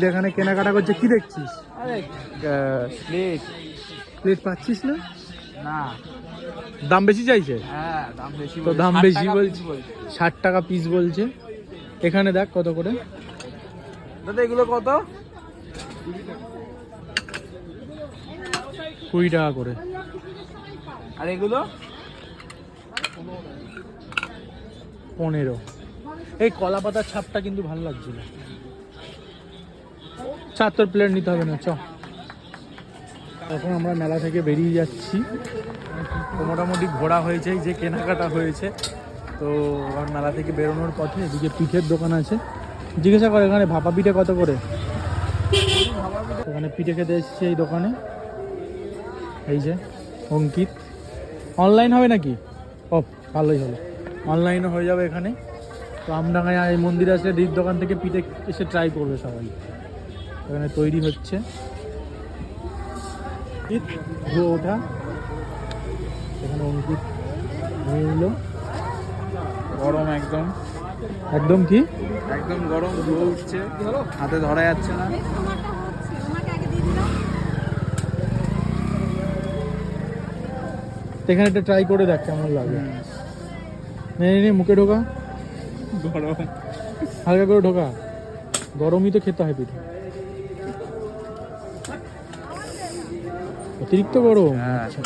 এখানে কেনাকাটা করছে, কি দেখছিস? আরে প্লেট প্লেট পাচ্ছিস না? না, দাম বেশি চাইছে? হ্যাঁ দাম বেশি, তো দাম বেশি বলছে, 60 টাকা পিস বলছে। এখানে দেখ কত করে দাদা, এগুলো কত? 20 টাকা করে। আর এগুলো 15। এই কলা পাতার ছাপটা কিন্তু ভালো লাগছিল। তোর প্লেট নিতে হবে না, চ। এখন আমরা মেলা থেকে বেরিয়ে যাচ্ছি। তো মোটামুটি ঘোরা হয়েছে, যে কেনাকাটা হয়েছে। তো আর মেলা থেকে বেরোনোর পথে এদিকে পিঠের দোকান আছে। জিজ্ঞাসা করে এখানে ভাপা পিঠে কত করে। ওখানে পিঠে খেতে এসেছি এই দোকানে। এই যে অঙ্কিত। অনলাইন হবে নাকি? ও ভালোই হলো, অনলাইনও হয়ে যাবে এখানে। তো আমডাঙ্গায় এই মন্দির আছে, দীপ দোকান থেকে পিঠে এসে ট্রাই করবে সবাই। এখানে তৈরি হচ্ছে। ওঠা এখানে অঙ্কিত নিয়ে নিল। গরম একদম, একদম কি একদম গরম, ধোয়া উঠছে, হাতে ধরা যাচ্ছে না। এখানে একটা ট্রাই করে দেখ কেমন লাগে। নে মুখে ঢোকা, গরম হালকা করে ঢোকা। গরমই তো খেতে হয় পিঠে, অতিরিক্ত গরম। হ্যাঁ। আচ্ছা